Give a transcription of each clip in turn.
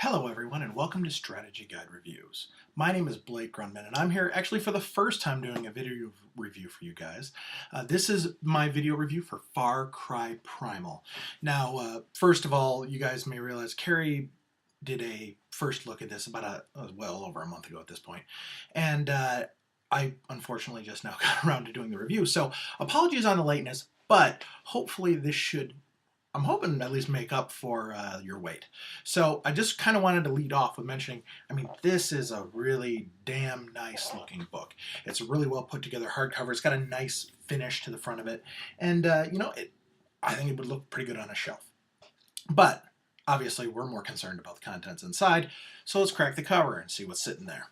Hello everyone and welcome to Strategy Guide Reviews. My name is Blake Grunman and I'm here actually for the first time doing a video review for you guys. This is my video review for Far Cry Primal. Now, first of all, you guys may realize Carrie did a first look at this about well over a month ago at this point, and I unfortunately just now got around to doing the review, so apologies on the lateness, but hopefully this should, I'm hoping, at least make up for your wait. So I just kind of wanted to lead off with mentioning, I mean, this is a really damn nice looking book. It's a really well put together hardcover. It's got a nice finish to the front of it. And, I think it would look pretty good on a shelf. But obviously we're more concerned about the contents inside. So let's crack the cover and see what's sitting there.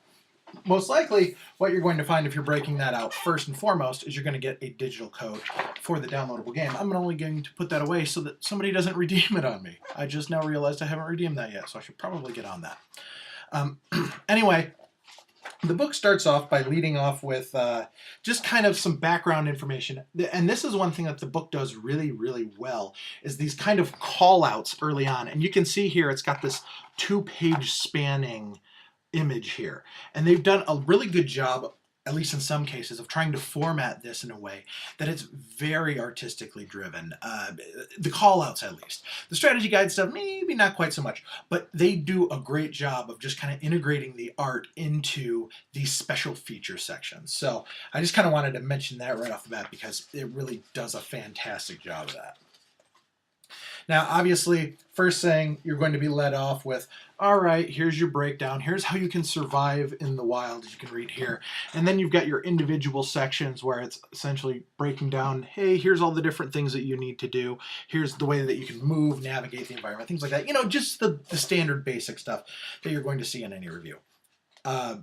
Most likely, what you're going to find if you're breaking that out first and foremost is you're going to get a digital code for the downloadable game. I'm only going to put that away so that somebody doesn't redeem it on me. I just now realized I haven't redeemed that yet, so I should probably get on that. Anyway, the book starts off by leading off with just kind of some background information. And this is one thing that the book does really, really well, is these kind of call-outs early on. And you can see here it's got this 2-page spanning image here, and they've done a really good job, at least in some cases, of trying to format this in a way that it's very artistically driven. The call-outs, at least. The strategy guide stuff, maybe not quite so much, but they do a great job of just kind of integrating the art into these special feature sections. So I just kind of wanted to mention that right off the bat because it really does a fantastic job of that. Now, obviously, first thing you're going to be led off with, all right, here's your breakdown. Here's how you can survive in the wild, as you can read here. And then you've got your individual sections where it's essentially breaking down, hey, here's all the different things that you need to do. Here's the way that you can move, navigate the environment, things like that. You know, just the standard basic stuff that you're going to see in any review.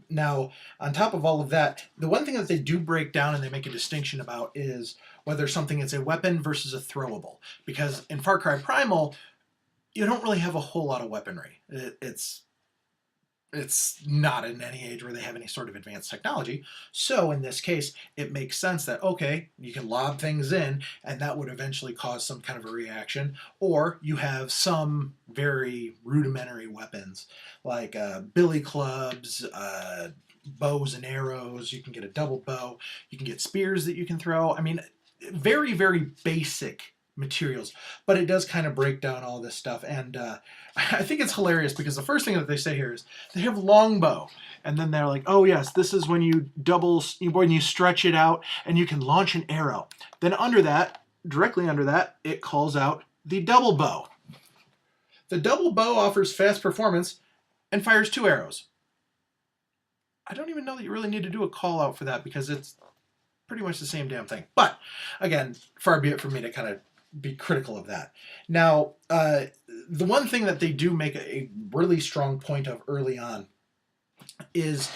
Now, on top of all of that, the one thing that they do break down and they make a distinction about is whether something is a weapon versus a throwable. Because in Far Cry Primal, you don't really have a whole lot of weaponry. It's not in any age where they have any sort of advanced technology. So in this case, it makes sense that, okay, you can lob things in and that would eventually cause some kind of a reaction. Or you have some very rudimentary weapons like billy clubs, bows and arrows. You can get a double bow. You can get spears that you can throw. I mean, very, very basic materials, but it does kind of break down all this stuff. And I think it's hilarious because the first thing that they say here is they have longbow, and then they're like, oh yes, this is when when you stretch it out and you can launch an arrow. Then under that, directly under that, it calls out the double bow. The double bow offers fast performance and fires 2 arrows. I don't even know that you really need to do a call out for that because it's pretty much the same damn thing. But again, far be it from me to kind of be critical of that. Now, the one thing that they do make a really strong point of early on is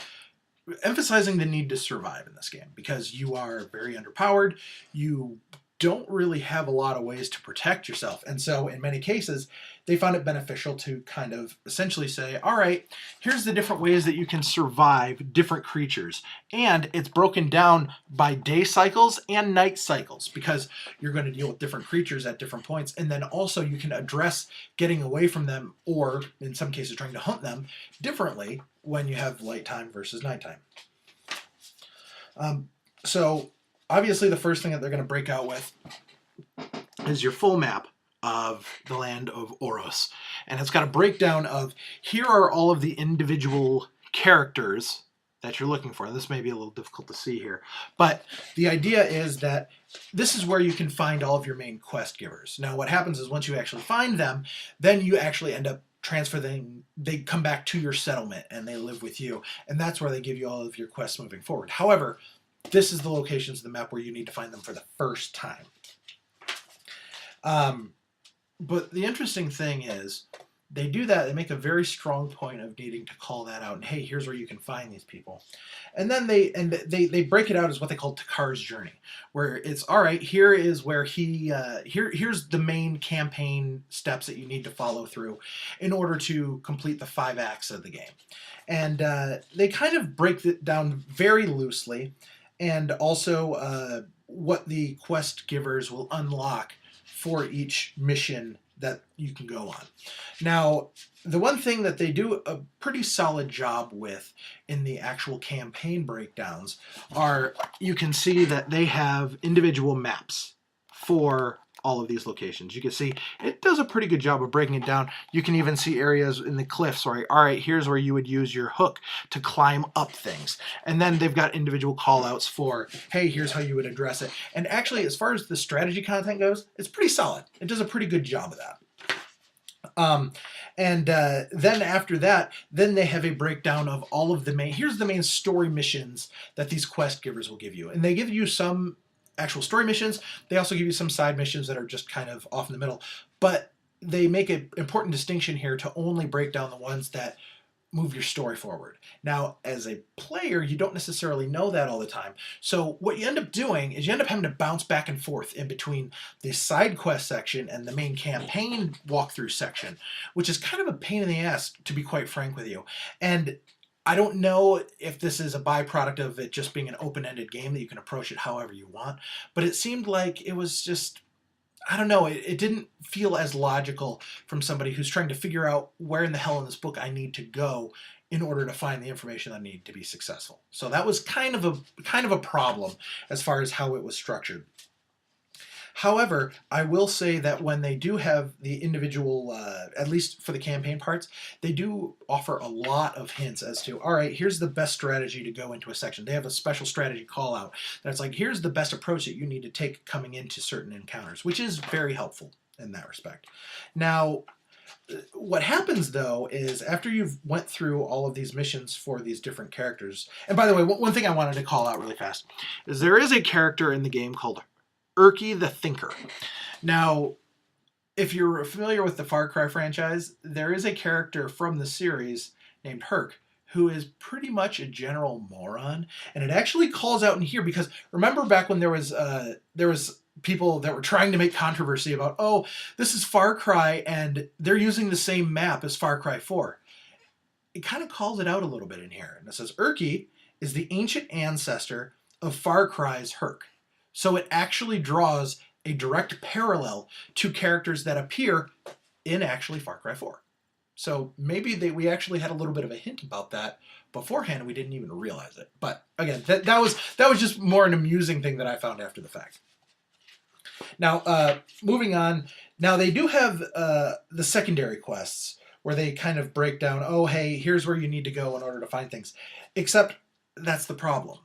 emphasizing the need to survive in this game because you are very underpowered. You don't really have a lot of ways to protect yourself. And so in many cases, they found it beneficial to kind of essentially say, all right, here's the different ways that you can survive different creatures. And it's broken down by day cycles and night cycles because you're going to deal with different creatures at different points. And then also you can address getting away from them or in some cases trying to hunt them differently when you have light time versus nighttime. So obviously the first thing that they're going to break out with is your full map of the land of Oros. And it's got a breakdown of, here are all of the individual characters that you're looking for. This may be a little difficult to see here, but the idea is that this is where you can find all of your main quest givers. Now what happens is once you actually find them, then you actually end up transferring, they come back to your settlement and they live with you. And that's where they give you all of your quests moving forward. However, this is the locations of the map where you need to find them for the first time. But the interesting thing is, they do that, they make a very strong point of needing to call that out, and hey, here's where you can find these people. And then they break it out as what they call Takar's journey, where it's, all right, here is where here's the main campaign steps that you need to follow through in order to complete the 5 acts of the game. And they kind of break it down very loosely, and also what the quest givers will unlock for each mission that you can go on. Now, the one thing that they do a pretty solid job with in the actual campaign breakdowns are, you can see that they have individual maps for all of these locations. You can see it does a pretty good job of breaking it down. You can even see areas in the cliffs where, all right, here's where you would use your hook to climb up things. And then they've got individual callouts for, hey, here's how you would address it. And actually, as far as the strategy content goes, it's pretty solid. It does a pretty good job of that. Then after that, then they have a breakdown of all of the here's the main story missions that these quest givers will give you. And they give you some actual story missions. They also give you some side missions that are just kind of off in the middle. But they make an important distinction here to only break down the ones that move your story forward. Now, as a player, you don't necessarily know that all the time. So what you end up doing is you end up having to bounce back and forth in between the side quest section and the main campaign walkthrough section, which is kind of a pain in the ass, to be quite frank with you. And I don't know if this is a byproduct of it just being an open-ended game that you can approach it however you want, but it seemed like it was just, I don't know, it didn't feel as logical from somebody who's trying to figure out where in the hell in this book I need to go in order to find the information I need to be successful. So that was kind of a problem as far as how it was structured. However, I will say that when they do have the individual, at least for the campaign parts, they do offer a lot of hints as to, all right, here's the best strategy to go into a section. They have a special strategy call out that's like, here's the best approach that you need to take coming into certain encounters, which is very helpful in that respect. Now, what happens though is after you've went through all of these missions for these different characters, and by the way, one thing I wanted to call out really fast is there is a character in the game called Erky the Thinker. Now, if you're familiar with the Far Cry franchise, there is a character from the series named Perk who is pretty much a general moron, and it actually calls out in here because remember back when there was people that were trying to make controversy about, oh, this is Far Cry and they're using the same map as Far Cry 4. It kind of calls it out a little bit in here, and it says Erky is the ancient ancestor of Far Cry's Herc. So it actually draws a direct parallel to characters that appear in actually Far Cry 4. So maybe we actually had a little bit of a hint about that beforehand and we didn't even realize it. But again, that was just more an amusing thing that I found after the fact. Now, moving on. Now they do have the secondary quests where they kind of break down, oh, hey, here's where you need to go in order to find things. Except that's the problem.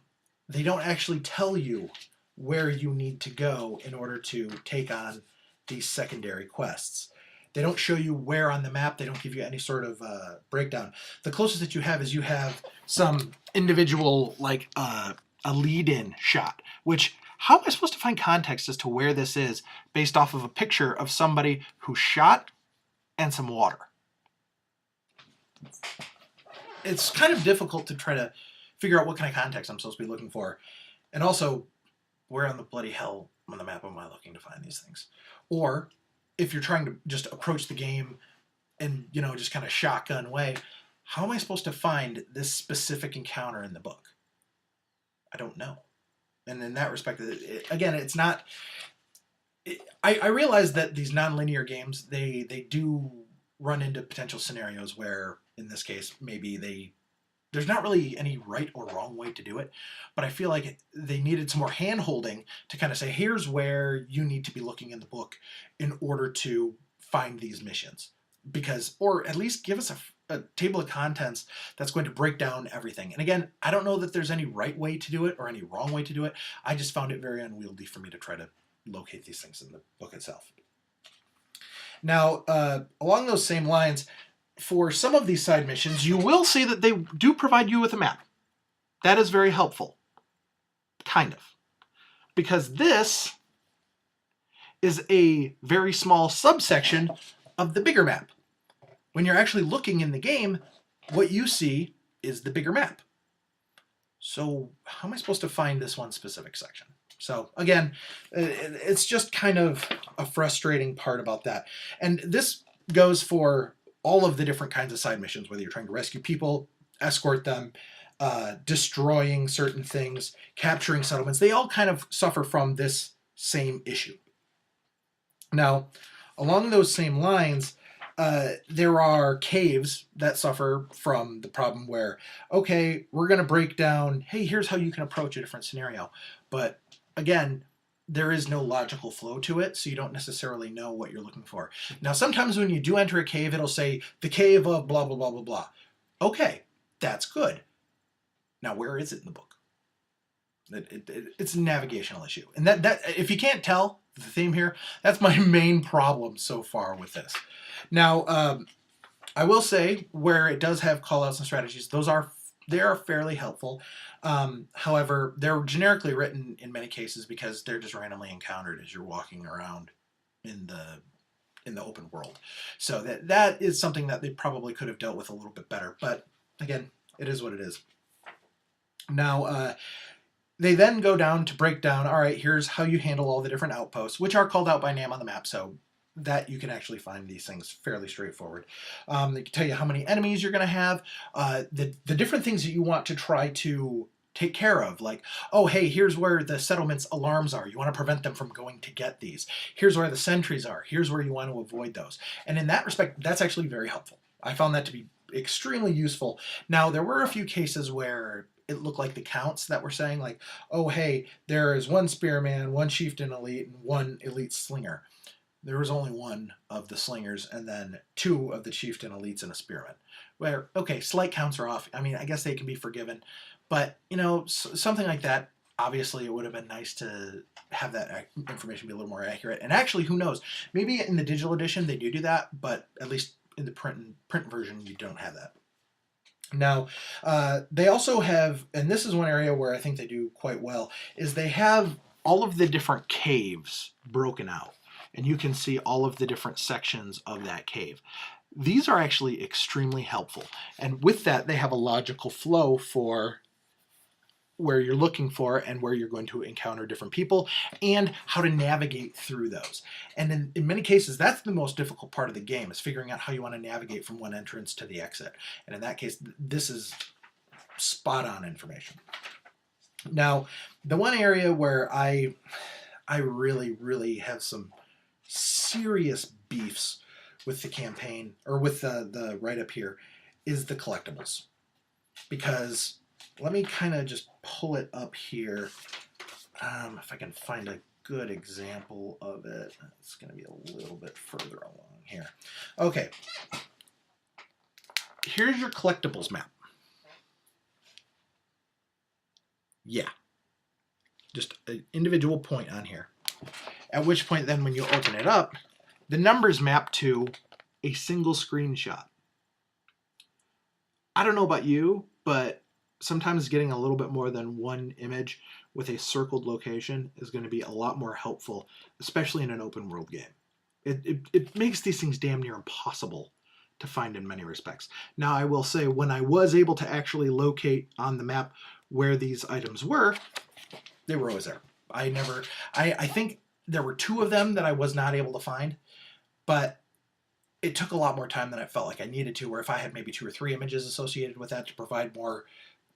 They don't actually tell you where you need to go in order to take on these secondary quests. They don't show you where on the map. They don't give you any sort of breakdown. The closest that you have is you have some individual, like a lead-in shot, which, how am I supposed to find context as to where this is based off of a picture of somebody who shot and some water? It's kind of difficult to try to figure out what kind of context I'm supposed to be looking for. And also, where on the bloody hell on the map am I looking to find these things? Or if you're trying to just approach the game and, you know, just kind of shotgun way, how am I supposed to find this specific encounter in the book? I don't know. And in that respect, again, it's not... I realize that these non-linear games, they do run into potential scenarios where, in this case, maybe there's not really any right or wrong way to do it, but I feel like they needed some more hand-holding to kind of say, here's where you need to be looking in the book in order to find these missions. Because, or at least give us a table of contents that's going to break down everything. And again, I don't know that there's any right way to do it or any wrong way to do it. I just found it very unwieldy for me to try to locate these things in the book itself. Now, along those same lines, for some of these side missions, you will see that they do provide you with a map. That is very helpful. Kind of. Because this is a very small subsection of the bigger map. When you're actually looking in the game, what you see is the bigger map. So how am I supposed to find this one specific section? So again, it's just kind of a frustrating part about that. And this goes for all of the different kinds of side missions, whether you're trying to rescue people, escort them, destroying certain things, capturing settlements. They all kind of suffer from this same issue. Now, along those same lines, there are caves that suffer from the problem where, okay, we're going to break down, hey, here's how you can approach a different scenario. But again, there is no logical flow to it, so you don't necessarily know what you're looking for. Now, sometimes when you do enter a cave, it'll say, the cave of blah, blah, blah, blah, blah. Okay, that's good. Now, where is it in the book? It's a navigational issue. And that if you can't tell the theme here, that's my main problem so far with this. Now, I will say where it does have callouts and strategies, they are fairly helpful. However, they're generically written in many cases because they're just randomly encountered as you're walking around in the open world. So that is something that they probably could have dealt with a little bit better. But again, it is what it is. Now, they then go down to break down, all right, here's how you handle all the different outposts, which are called out by name on the map, so that you can actually find these things fairly straightforward. They can tell you how many enemies you're going to have, the different things that you want to try to take care of, like, oh, hey, here's where the settlement's alarms are. You want to prevent them from going to get these. Here's where the sentries are. Here's where you want to avoid those. And in that respect, that's actually very helpful. I found that to be extremely useful. Now, there were a few cases where it looked like the counts that were saying, like, oh, hey, there is one spearman, one chieftain elite, and one elite slinger. There was only one of the slingers and then two of the chieftain elites and a spearman. Where, okay, slight counts are off. I mean, I guess they can be forgiven. But, you know, something like that, obviously it would have been nice to have that information be a little more accurate. And actually, who knows? Maybe in the digital edition they do that, but at least in the print version you don't have that. Now, they also have, and this is one area where I think they do quite well, is they have all of the different caves broken out. And you can see all of the different sections of that cave. These are actually extremely helpful. And with that, they have a logical flow for where you're looking for and where you're going to encounter different people and how to navigate through those. And in many cases, that's the most difficult part of the game, is figuring out how you want to navigate from one entrance to the exit. And in that case, this is spot on information. Now, the one area where I really, really have some serious beefs with the campaign, or with the write-up here, is the collectibles. Because, let me kind of just pull it up here. If I can find a good example of it. It's going to be a little bit further along here. Okay. Here's your collectibles map. Yeah. Just an individual point on here. At which point then when you open it up, the numbers map to a single screenshot. I don't know about you, but sometimes getting a little bit more than one image with a circled location is going to be a lot more helpful, especially in an open world game. It makes these things damn near impossible to find in many respects. Now, I will say, when I was able to actually locate on the map where these items were, they were always there. I think there were two of them that I was not able to find, but it took a lot more time than I felt like I needed to, where if I had maybe 2 or 3 images associated with that to provide more,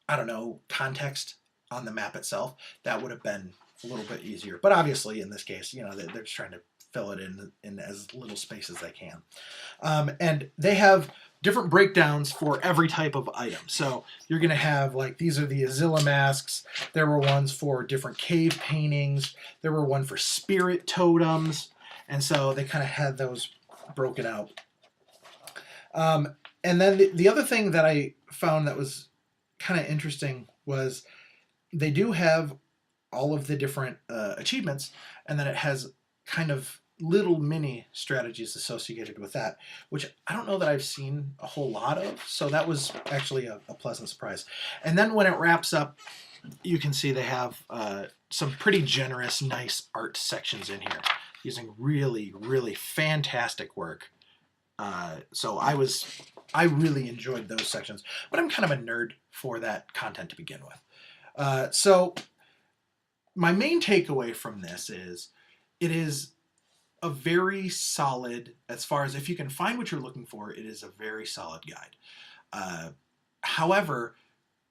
I don't know, context on the map itself, that would have been a little bit easier. But obviously, in this case, you know, they're just trying to fill it in as little space as they can. And they have different breakdowns for every type of item. So you're going to have, like, these are the Azilla masks. There were ones for different cave paintings. There were one for spirit totems. And so they kind of had those broken out. And then the other thing that I found that was kind of interesting was they do have all of the different achievements, and then it has kind of little mini strategies associated with that, which I don't know that I've seen a whole lot of, so that was actually a pleasant surprise. And then when it wraps up, you can see they have some pretty generous, nice art sections in here, using really, really fantastic work. So I really enjoyed those sections, but I'm kind of a nerd for that content to begin with. So my main takeaway from this is, it is a very solid, as far as if you can find what you're looking for, it is a very solid guide. However,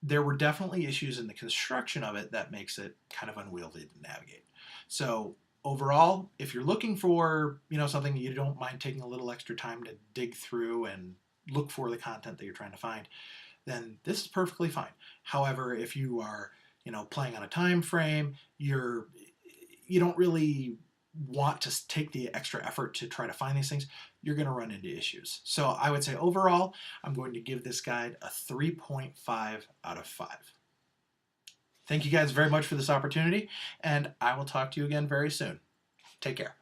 there were definitely issues in the construction of it that makes it kind of unwieldy to navigate. So Overall, if you're looking for, something that you don't mind taking a little extra time to dig through and look for the content that you're trying to find, then this is perfectly fine. However, if you are, playing on a time frame, you don't really want to take the extra effort to try to find these things, you're going to run into issues. So I would say overall, I'm going to give this guide a 3.5 out of 5. Thank you guys very much for this opportunity, and I will talk to you again very soon. Take care.